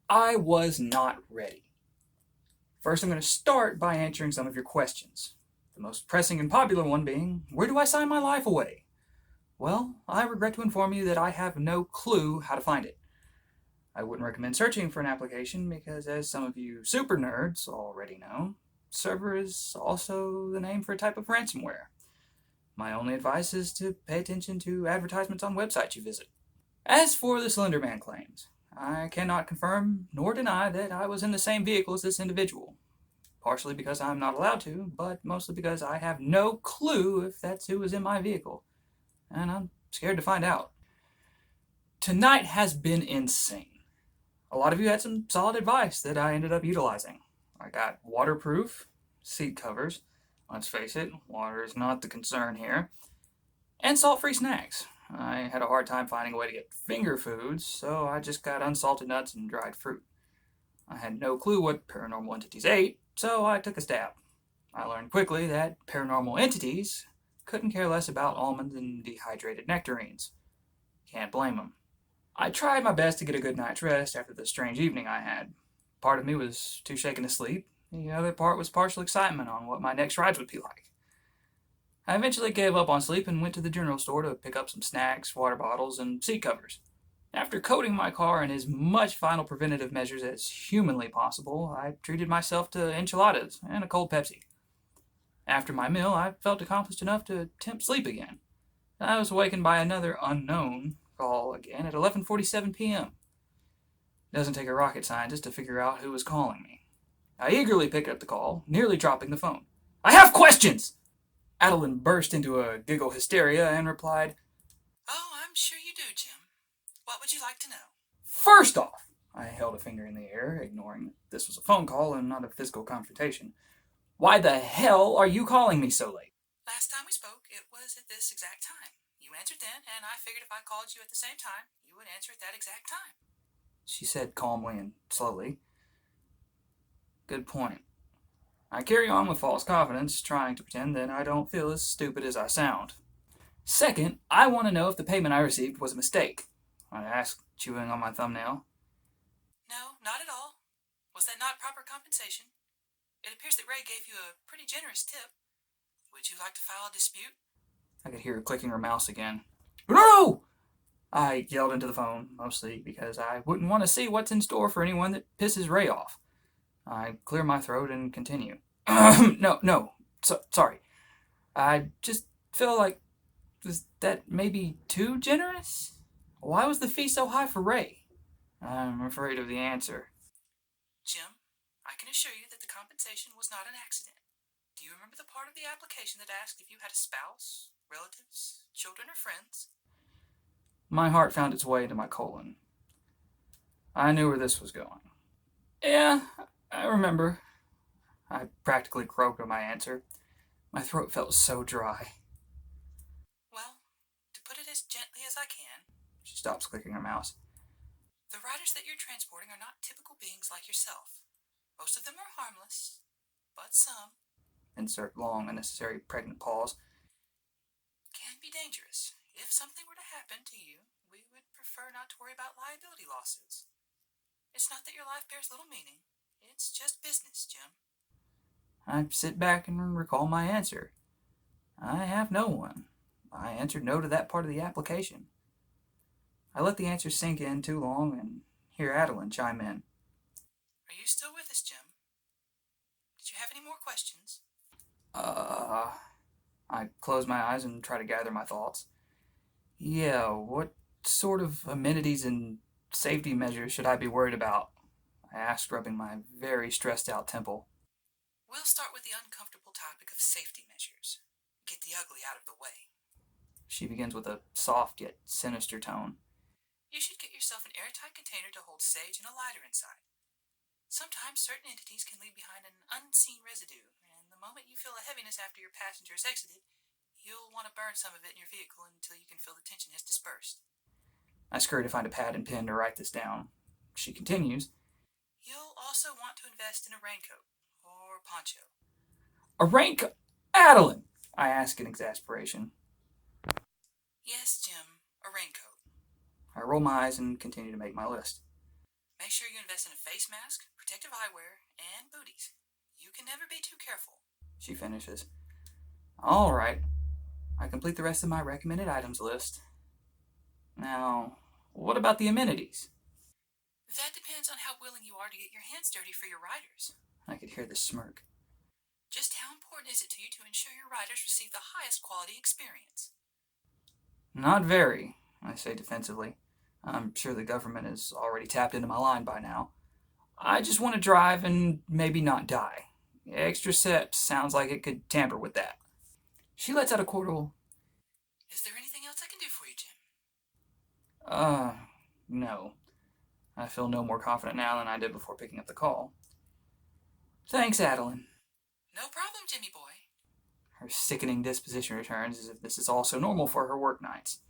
I was not ready. First, I'm going to start by answering some of your questions. The most pressing and popular one being, where do I sign my life away? Well, I regret to inform you that I have no clue how to find it. I wouldn't recommend searching for an application because, as some of you super nerds already know, Cerber is also the name for a type of ransomware. My only advice is to pay attention to advertisements on websites you visit. As for the Slender Man claims, I cannot confirm nor deny that I was in the same vehicle as this individual. Partially because I'm not allowed to, but mostly because I have no clue if that's who was in my vehicle. And I'm scared to find out. Tonight has been insane. A lot of you had some solid advice that I ended up utilizing. I got waterproof seat covers. Let's face it, water is not the concern here. And salt-free snacks. I had a hard time finding a way to get finger foods, so I just got unsalted nuts and dried fruit. I had no clue what paranormal entities ate, so I took a stab. I learned quickly that paranormal entities couldn't care less about almonds and dehydrated nectarines. Can't blame them. I tried my best to get a good night's rest after the strange evening I had. Part of me was too shaken to sleep, the other part was partial excitement on what my next rides would be like. I eventually gave up on sleep and went to the general store to pick up some snacks, water bottles, and seat covers. After coating my car in as much final preventative measures as humanly possible, I treated myself to enchiladas and a cold Pepsi. After my meal, I felt accomplished enough to attempt sleep again. I was awakened by another unknown call again at 11:47 p.m. It doesn't take a rocket scientist to figure out who was calling me. I eagerly picked up the call, nearly dropping the phone. I have questions! Adeline burst into a giggle hysteria and replied, Oh, I'm sure you do, Jim. What would you like to know? First off, I held a finger in the air, ignoring that this was a phone call and not a physical confrontation. Why the hell are you calling me so late? Last time we spoke, it was at this exact time. You answered then, and I figured if I called you at the same time, you would answer at that exact time. She said calmly and slowly. Good point. I carry on with false confidence, trying to pretend that I don't feel as stupid as I sound. Second, I want to know if the payment I received was a mistake. I asked, chewing on my thumbnail. No, not at all. Was that not proper compensation? It appears that Ray gave you a pretty generous tip. Would you like to file a dispute? I could hear her clicking her mouse again. No! I yelled into the phone, mostly because I wouldn't want to see what's in store for anyone that pisses Ray off. I clear my throat and continue. No, sorry. I just feel like, was that maybe too generous? Why was the fee so high for Ray? I'm afraid of the answer. Jim, I can assure you that the compensation was not an accident. Do you remember the part of the application that asked if you had a spouse, relatives, children, or friends? My heart found its way to my colon. I knew where this was going. Yeah, I remember. I practically croaked on my answer. My throat felt so dry. Well, to put it as gently as I can, She stops clicking her mouse. the riders that you're transporting are not typical beings like yourself. Most of them are harmless, but some Insert long, unnecessary pregnant pause. can be dangerous. If something were to happen to you, we would prefer not to worry about liability losses. It's not that your life bears little meaning. It's just business, Jim. I sit back and recall my answer. I have no one. I answered no to that part of the application. I let the answer sink in too long and hear Adeline chime in. Are you still with us, Jim? Did you have any more questions? Uh, I close my eyes and try to gather my thoughts. Yeah, what sort of amenities and safety measures should I be worried about? I asked, rubbing my very stressed out temple. We'll start with the uncomfortable topic of safety measures. Get the ugly out of the way. She begins with a soft yet sinister tone. You should get yourself an airtight container to hold sage and a lighter inside. Sometimes certain entities can leave behind an unseen residue, and the moment you feel a heaviness after your passenger has exited, you'll want to burn some of it in your vehicle until you can feel the tension has dispersed. I scurry to find a pad and pen to write this down. She continues. You'll also want to invest in a raincoat or poncho. A raincoat? Adeline! I ask in exasperation. Yes, Jim, a raincoat. I roll my eyes and continue to make my list. Make sure you invest in a face mask, protective eyewear, and booties. You can never be too careful. She finishes. All right. I complete the rest of my recommended items list. Now, what about the amenities? That depends on how willing you are to get your hands dirty for your riders. I could hear the smirk. Just how important is it to you to ensure your riders receive the highest quality experience? Not very, I say defensively. I'm sure the government has already tapped into my line by now. I just want to drive and maybe not die. Extra steps sounds like it could tamper with that. She lets out a cordial, Is there anything else I can do for you, Jim? no. I feel no more confident now than I did before picking up the call. Thanks, Adeline. No problem, Jimmy boy. Her sickening disposition returns as if this is all so normal for her work nights.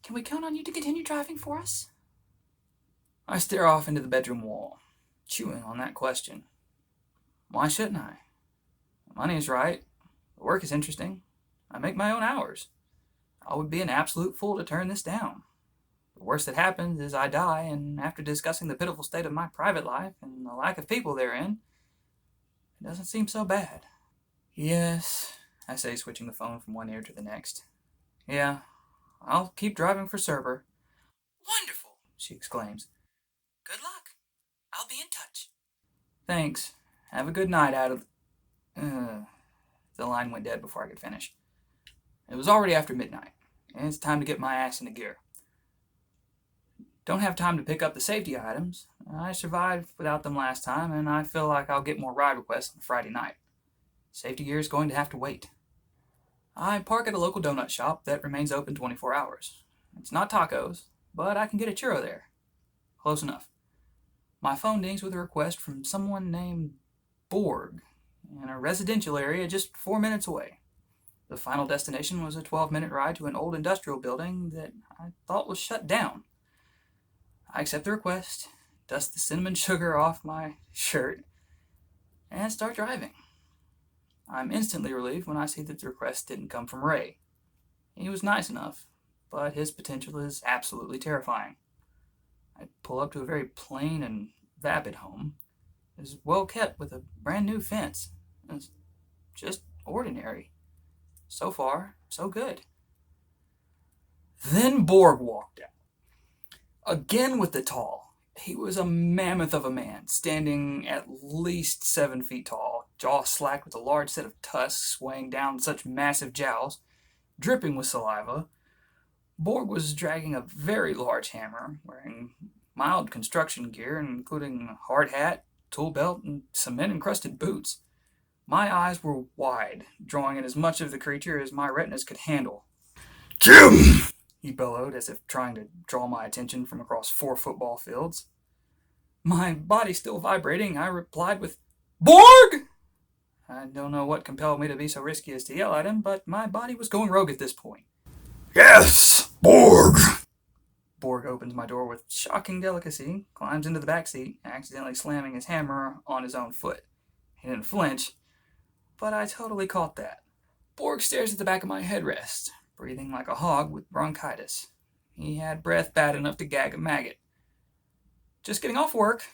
Can we count on you to continue driving for us? I stare off into the bedroom wall, chewing on that question. Why shouldn't I? The money is right. The work is interesting. I make my own hours. I would be an absolute fool to turn this down. The worst that happens is I die, and after discussing the pitiful state of my private life and the lack of people therein, it doesn't seem so bad. Yes, I say, switching the phone from one ear to the next. Yeah, I'll keep driving for Cerber. Wonderful, She exclaims. Good luck. I'll be in touch. Thanks. Have a good night, Adeline. The line went dead before I could finish. It was already after midnight, and it's time to get my ass into gear. Don't have time to pick up the safety items. I survived without them last time, and I feel like I'll get more ride requests on Friday night. Safety gear is going to have to wait. I park at a local donut shop that remains open 24 hours. It's not tacos, but I can get a churro there. Close enough. My phone dings with a request from someone named Borg in a residential area just 4 minutes away. The final destination was a 12-minute ride to an old industrial building that I thought was shut down. I accept the request, dust the cinnamon sugar off my shirt, and start driving. I'm instantly relieved when I see that the request didn't come from Ray. He was nice enough, but his potential is absolutely terrifying. I pull up to a very plain and vapid home. It's well kept with a brand new fence. It's just ordinary. So far, so good. Then Borg walked out. Again with the tall. He was a mammoth of a man, standing at least 7 feet tall, jaw slacked with a large set of tusks weighing down such massive jowls, dripping with saliva. Borg was dragging a very large hammer, wearing mild construction gear, including a hard hat, tool belt, and cement-encrusted boots. My eyes were wide, drawing in as much of the creature as my retinas could handle. Jim! He bellowed, as if trying to draw my attention from across 4 football fields. My body still vibrating, I replied with, Borg! I don't know what compelled me to be so risky as to yell at him, but my body was going rogue at this point. Yes, Borg! Borg opens my door with shocking delicacy, climbs into the back seat, accidentally slamming his hammer on his own foot. He didn't flinch, but I totally caught that. Borg stares at the back of my headrest, breathing like a hog with bronchitis. He had breath bad enough to gag a maggot. Just getting off work?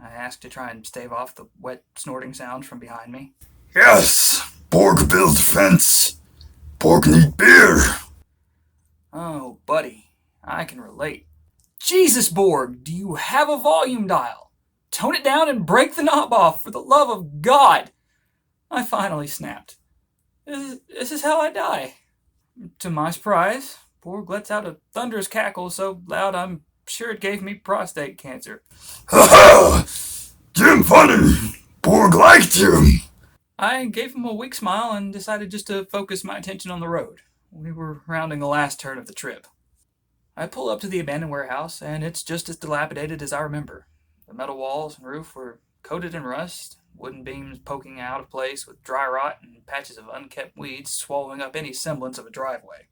I asked to try and stave off the wet snorting sounds from behind me. Yes, Borg build fence. Borg need beer. Oh, buddy, I can relate. Jesus, Borg, do you have a volume dial? Tone it down and break the knob off, for the love of God! I finally snapped. This is how I die. To my surprise, Borg lets out a thunderous cackle so loud I'm sure it gave me prostate cancer. Ha ha! Jim funny. Borg liked you. I gave him a weak smile and decided just to focus my attention on the road. We were rounding the last turn of the trip. I pull up to the abandoned warehouse, and it's just as dilapidated as I remember. The metal walls and roof were coated in rust, wooden beams poking out of place with dry rot and patches of unkept weeds swallowing up any semblance of a driveway.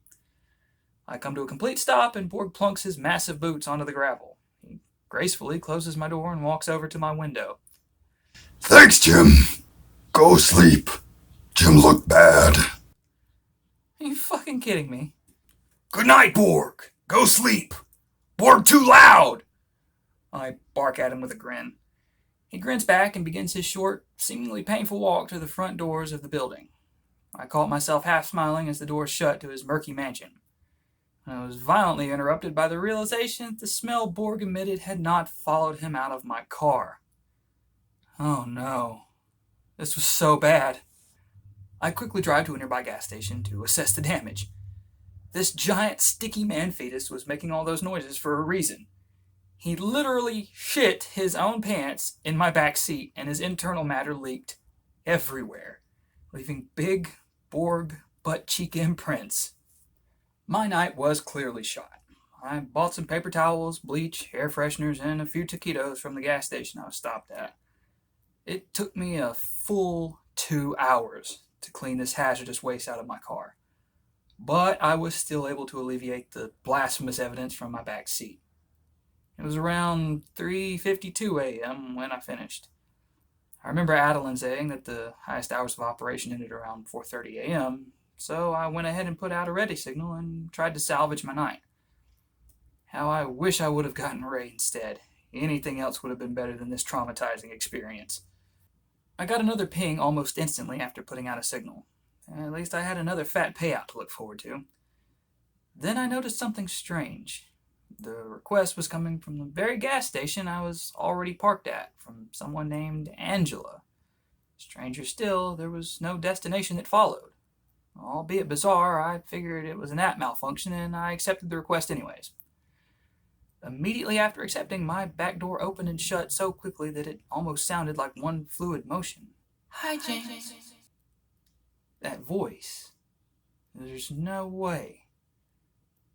I come to a complete stop, and Borg plunks his massive boots onto the gravel. He gracefully closes my door and walks over to my window. Thanks, Jim. Go sleep. Jim looked bad. Are you fucking kidding me? Good night, Borg. Go sleep. Borg too loud. I bark at him with a grin. He grins back and begins his short, seemingly painful walk to the front doors of the building. I caught myself half smiling as the doors shut to his murky mansion. I was violently interrupted by the realization that the smell Borg emitted had not followed him out of my car. Oh no. This was so bad. I quickly drive to a nearby gas station to assess the damage. This giant sticky man fetus was making all those noises for a reason. He literally shit his own pants in my back seat, and his internal matter leaked everywhere, leaving big Borg butt cheek imprints. My night was clearly shot. I bought some paper towels, bleach, air fresheners, and a few taquitos from the gas station I was stopped at. It took me a full 2 hours to clean this hazardous waste out of my car, but I was still able to alleviate the blasphemous evidence from my back seat. It was around 3:52 a.m. when I finished. I remember Adeline saying that the highest hours of operation ended around 4:30 a.m., so I went ahead and put out a ready signal and tried to salvage my night. How I wish I would have gotten Ray instead. Anything else would have been better than this traumatizing experience. I got another ping almost instantly after putting out a signal. At least I had another fat payout to look forward to. Then I noticed something strange. The request was coming from the very gas station I was already parked at, from someone named Angela. Stranger still, there was no destination that followed. Albeit bizarre, I figured it was an app malfunction and I accepted the request anyways. Immediately after accepting, my back door opened and shut so quickly that it almost sounded like one fluid motion. Hi, James. That voice. There's no way.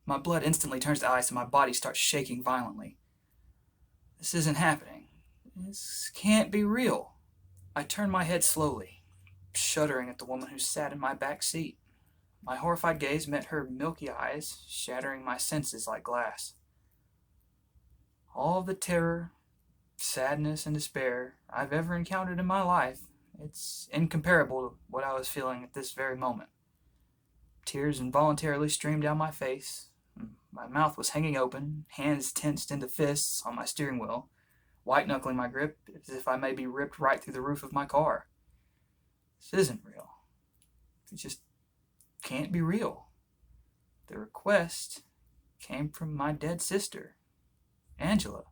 My blood instantly turns to ice and my body starts shaking violently. This isn't happening. This can't be real. I turn my head slowly, shuddering at the woman who sat in my back seat. My horrified gaze met her milky eyes, shattering my senses like glass. All the terror, sadness, and despair I've ever encountered in my life, it's incomparable to what I was feeling at this very moment. Tears involuntarily streamed down my face. My mouth was hanging open, hands tensed into fists on my steering wheel, white-knuckling my grip as if I may be ripped right through the roof of my car. This isn't real. It just can't be real. The request came from my dead sister, Angela.